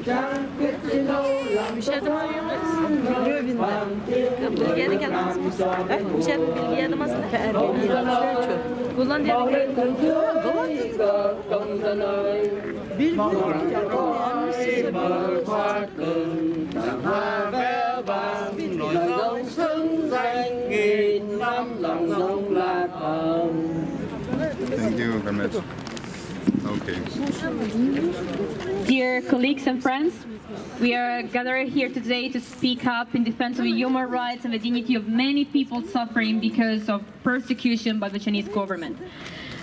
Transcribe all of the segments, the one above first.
Bir şey demez. Bilgiye gelmez mi? Bir şey bilgiye demez mi? Kullan diye bilgiye Thank you very much. Okay. Dear colleagues and friends, we are gathered here today to speak up in defense of human rights and the dignity of many people suffering because of persecution by the Chinese government.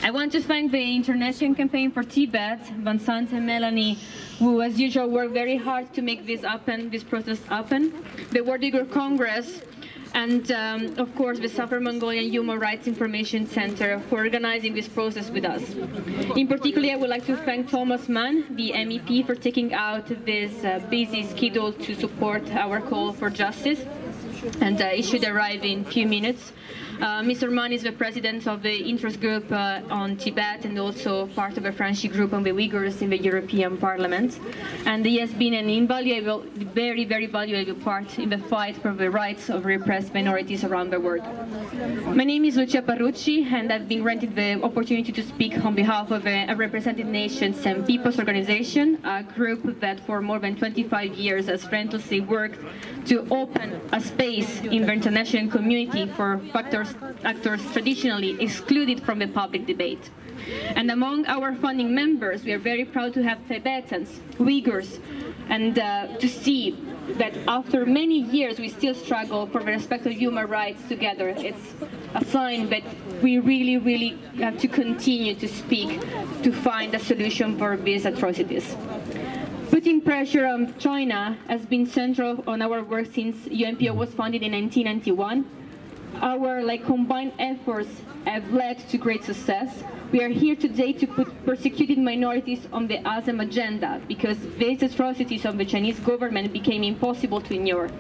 I want to thank the International Campaign for Tibet, Vincent and Melanie, who as usual work very hard to make this happen, this protest happen, the World Uyghur Congress, and of course the Southern Mongolian Human Rights Information Center for organizing this process with us. In particular, I would like to thank Thomas Mann, the MEP, for taking out this busy schedule to support our call for justice, and it should arrive in a few minutes. Mr. Mann is the president of the interest group on Tibet and also part of a friendship group on the Uyghurs in the European Parliament. And he has been an invaluable, very, very valuable part in the fight for the rights of repressed minorities around the world. My name is Lucia Parrucci, and I've been granted the opportunity to speak on behalf of a Represented Nations and Peoples Organization, a group that for more than 25 years has relentlessly worked to open a space in the international community for actors traditionally excluded from the public debate. And among our founding members, we are very proud to have Tibetans, Uyghurs, and to see that after many years we still struggle for the respect of human rights together. It's a sign that we really, really have to continue to speak to find a solution for these atrocities. Putting pressure on China has been central on our work since UNPO was founded in 1991. Our combined efforts have led to great success. We are here today to put persecuted minorities on the ASEM agenda because these atrocities of the Chinese government became impossible to ignore.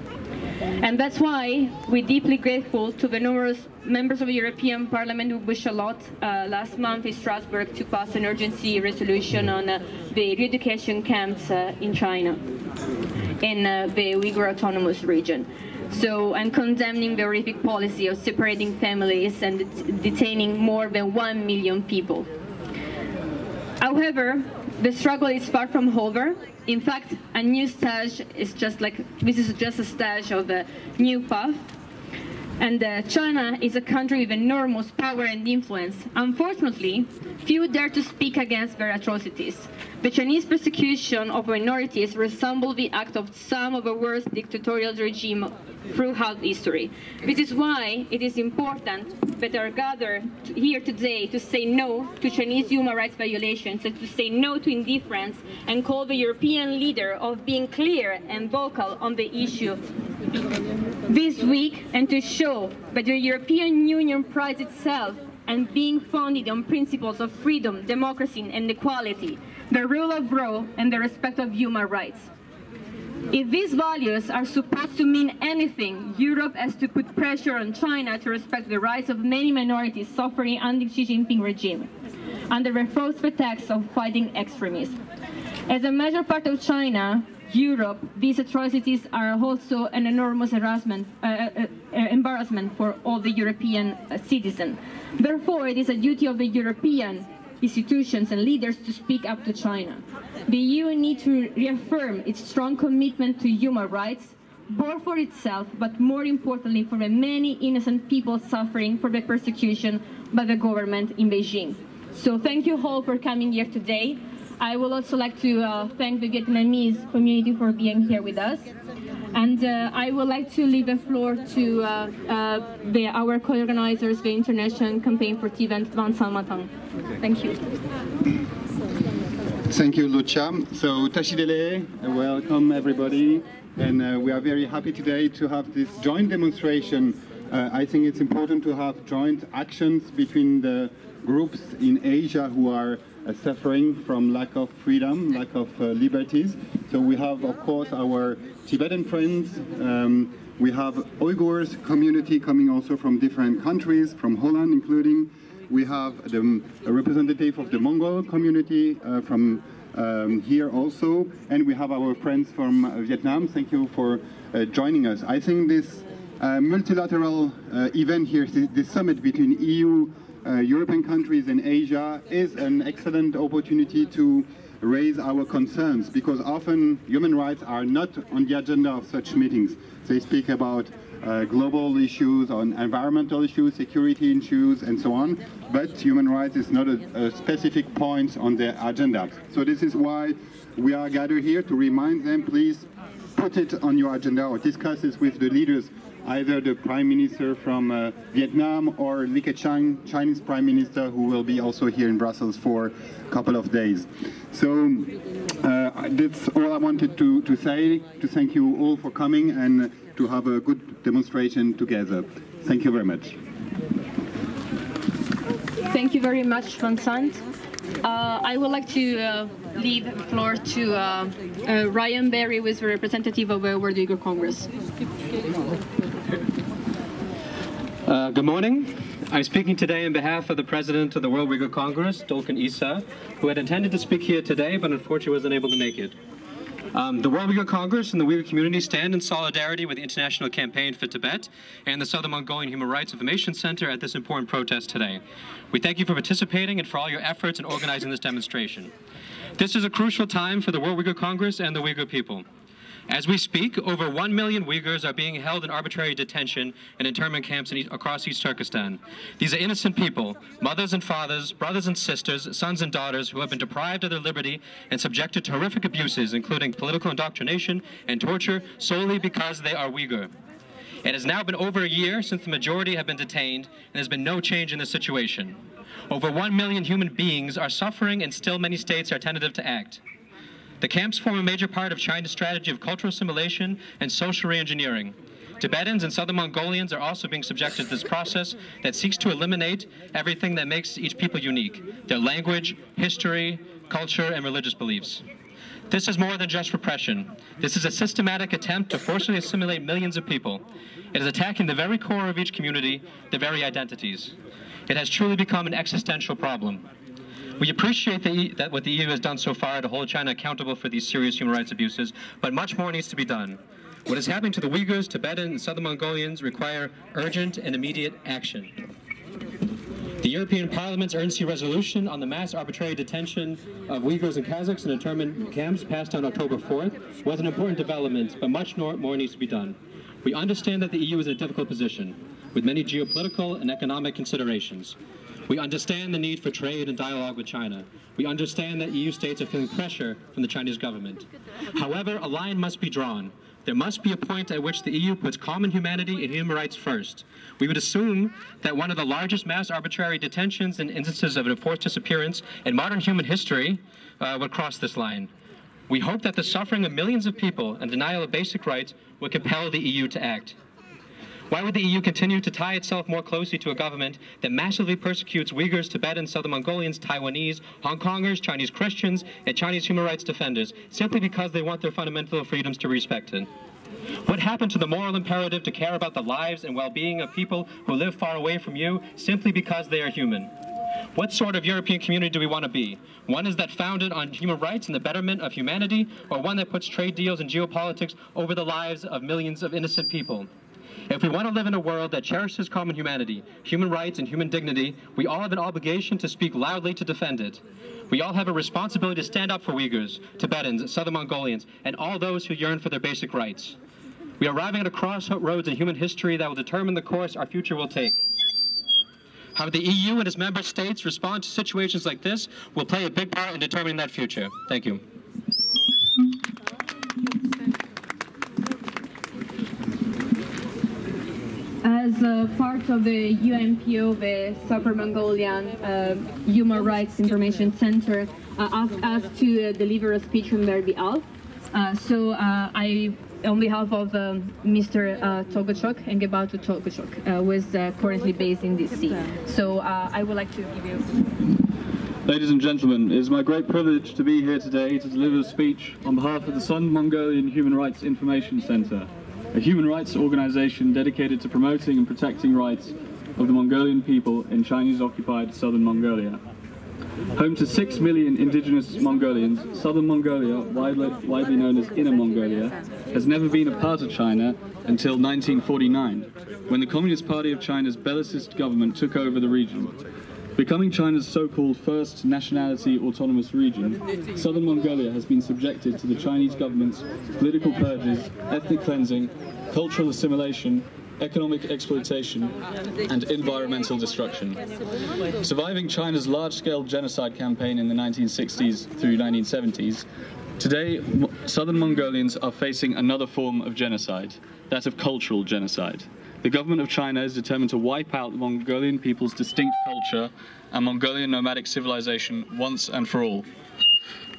And that's why we're deeply grateful to the numerous members of the European Parliament who wished a lot last month in Strasbourg to pass an urgency resolution on the re-education camps in China, in the Uyghur Autonomous Region. So I'm condemning the horrific policy of separating families and detaining more than 1 million people. However, the struggle is far from over. In fact, a new stage is this is just a stage of a new path. And China is a country with enormous power and influence. Unfortunately, few dare to speak against their atrocities. The Chinese persecution of minorities resemble the act of some of the worst dictatorial regimes throughout history. This is why it is important that are gathered here today to say no to Chinese human rights violations and to say no to indifference and call the European leader of being clear and vocal on the issue this week, and to show that the European Union prides itself and being founded on principles of freedom, democracy and equality, the rule of law and the respect of human rights. If these values are supposed to mean anything, Europe has to put pressure on China to respect the rights of many minorities suffering under Xi Jinping regime, under the false pretext of fighting extremism. As a major part of China, Europe, these atrocities are also an enormous embarrassment for all the European citizens. Therefore, it is a duty of the European institutions and leaders to speak up to China. The EU needs to reaffirm its strong commitment to human rights, both for itself, but more importantly for the many innocent people suffering from the persecution by the government in Beijing. So thank you all for coming here today. I would also like to thank the Vietnamese community for being here with us. And I would like to leave the floor to our co-organizers, the International Campaign for Tibet, Vincent Matang. Thank you. Thank you, Lucia. So, Tashidele, welcome everybody. And we are very happy today to have this joint demonstration. I think it's important to have joint actions between the groups in Asia who are suffering from lack of freedom, lack of liberties. So we have, of course, our Tibetan friends. We have Uyghurs community coming also from different countries, from Holland including. We have a representative of the Mongol community from here also, and we have our friends from Vietnam. Thank you for joining us. I think this multilateral event here, this summit between EU, European countries and Asia, is an excellent opportunity to raise our concerns, because often human rights are not on the agenda of such meetings. They speak about global issues, on environmental issues, security issues, and so on, but human rights is not a specific point on their agenda. So this is why we are gathered here, to remind them, please put it on your agenda or discuss it with the leaders, either the Prime Minister from Vietnam or Li Keqiang, Chinese Prime Minister, who will be also here in Brussels for a couple of days. So that's all I wanted to say, to thank you all for coming and to have a good demonstration together. Thank you very much. Thank you very much, Vincent. I would like to leave the floor to Ryan Berry, who is the representative of World Uyghur Congress. Good morning. I'm speaking today on behalf of the President of the World Uyghur Congress, Dolkan Issa, who had intended to speak here today, but unfortunately wasn't able to make it. The World Uyghur Congress and the Uyghur community stand in solidarity with the International Campaign for Tibet and the Southern Mongolian Human Rights Information Center at this important protest today. We thank you for participating and for all your efforts in organizing this demonstration. This is a crucial time for the World Uyghur Congress and the Uyghur people. As we speak, over 1 million Uyghurs are being held in arbitrary detention in internment camps across East Turkestan. These are innocent people, mothers and fathers, brothers and sisters, sons and daughters, who have been deprived of their liberty and subjected to horrific abuses, including political indoctrination and torture, solely because they are Uyghur. It has now been over a year since the majority have been detained, and there's been no change in the situation. Over 1 million human beings are suffering, and still many states are tentative to act. The camps form a major part of China's strategy of cultural assimilation and social re-engineering. Tibetans and Southern Mongolians are also being subjected to this process that seeks to eliminate everything that makes each people unique: their language, history, culture, and religious beliefs. This is more than just repression. This is a systematic attempt to forcibly assimilate millions of people. It is attacking the very core of each community, their very identities. It has truly become an existential problem. We appreciate that what the EU has done so far to hold China accountable for these serious human rights abuses, but much more needs to be done. What is happening to the Uyghurs, Tibetans, and Southern Mongolians require urgent and immediate action. The European Parliament's urgency resolution on the mass arbitrary detention of Uyghurs and Kazakhs in internment camps passed on October 4th was an important development, but much more needs to be done. We understand that the EU is in a difficult position, with many geopolitical and economic considerations. We understand the need for trade and dialogue with China. We understand that EU states are feeling pressure from the Chinese government. However, a line must be drawn. There must be a point at which the EU puts common humanity and human rights first. We would assume that one of the largest mass arbitrary detentions and instances of enforced disappearance in modern human history would cross this line. We hope that the suffering of millions of people and denial of basic rights would compel the EU to act. Why would the EU continue to tie itself more closely to a government that massively persecutes Uyghurs, Tibetans, Southern Mongolians, Taiwanese, Hong Kongers, Chinese Christians, and Chinese human rights defenders, simply because they want their fundamental freedoms to be respected? What happened to the moral imperative to care about the lives and well-being of people who live far away from you simply because they are human? What sort of European community do we want to be? One is that founded on human rights and the betterment of humanity, or one that puts trade deals and geopolitics over the lives of millions of innocent people? If we want to live in a world that cherishes common humanity, human rights, and human dignity, we all have an obligation to speak loudly to defend it. We all have a responsibility to stand up for Uyghurs, Tibetans, Southern Mongolians, and all those who yearn for their basic rights. We are arriving at a crossroads in human history that will determine the course our future will take. How the EU and its member states respond to situations like this will play a big part in determining that future. Thank you. As part of the UNPO, the Southern Mongolian Human Rights Information Center asked us to deliver a speech on their behalf. So I, on behalf of Mr. Togochok and Gebatu Togochok, who is currently based in DC. So I would like to give you... Ladies and gentlemen, it is my great privilege to be here today to deliver a speech on behalf of the Southern Mongolian Human Rights Information Center, a human rights organization dedicated to promoting and protecting rights of the Mongolian people in Chinese-occupied Southern Mongolia. Home to 6 million indigenous Mongolians, southern Mongolia, widely known as Inner Mongolia, has never been a part of China until 1949, when the Communist Party of China's Belicist government took over the region. Becoming China's so-called first nationality autonomous region, southern Mongolia has been subjected to the Chinese government's political purges, ethnic cleansing, cultural assimilation, economic exploitation, and environmental destruction. Surviving China's large-scale genocide campaign in the 1960s through 1970s, today southern Mongolians are facing another form of genocide, that of cultural genocide. The government of China is determined to wipe out the Mongolian people's distinct culture and Mongolian nomadic civilization once and for all.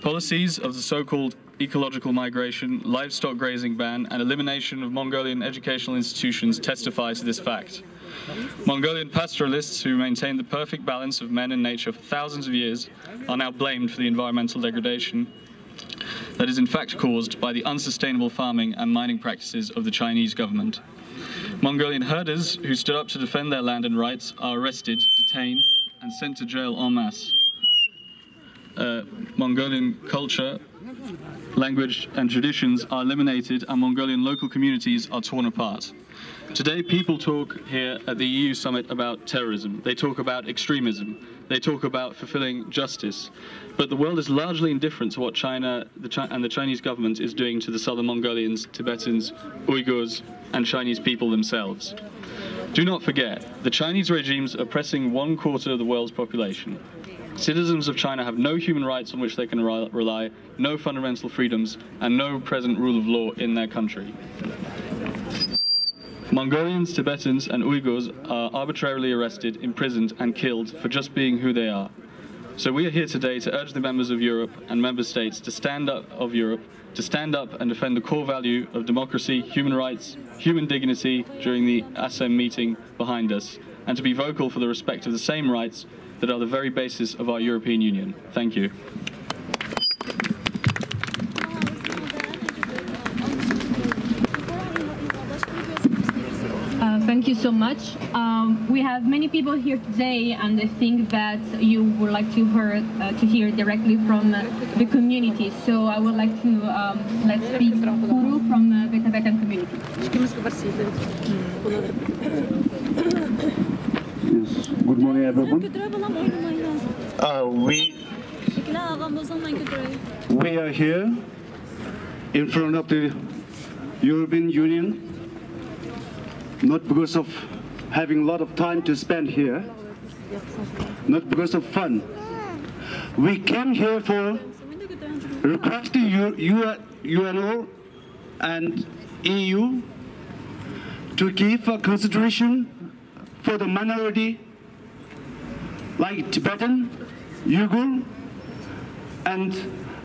Policies of the so-called ecological migration, livestock grazing ban, and elimination of Mongolian educational institutions testify to this fact. Mongolian pastoralists who maintained the perfect balance of men and nature for thousands of years are now blamed for the environmental degradation that is in fact caused by the unsustainable farming and mining practices of the Chinese government. Mongolian herders who stood up to defend their land and rights are arrested, detained, and sent to jail en masse. Mongolian culture, language, and traditions are eliminated, and Mongolian local communities are torn apart. Today, people talk here at the EU summit about terrorism. They talk about extremism. They talk about fulfilling justice. But the world is largely indifferent to what China and the Chinese government is doing to the southern Mongolians, Tibetans, Uyghurs, and Chinese people themselves. Do not forget, the Chinese regimes are oppressing 1/4 of the world's population. Citizens of China have no human rights on which they can rely, no fundamental freedoms, and no present rule of law in their country. Mongolians, Tibetans, and Uyghurs are arbitrarily arrested, imprisoned, and killed for just being who they are. So we are here today to urge the members of Europe and member states to stand up and defend the core value of democracy, human rights, human dignity during the ASEM meeting behind us, and to be vocal for the respect of the same rights that are the very basis of our European Union. Thank you. Thank you so much. We have many people here today, and I think that you would like to hear directly from the community. So I would like to let's speak Guru from the Tibetan community. Yes. Good morning, everyone. We are here in front of the European Union, not because of having a lot of time to spend here, not because of fun. We came here for requesting UNO and EU to give a consideration for the minority like Tibetan, Uyghur, and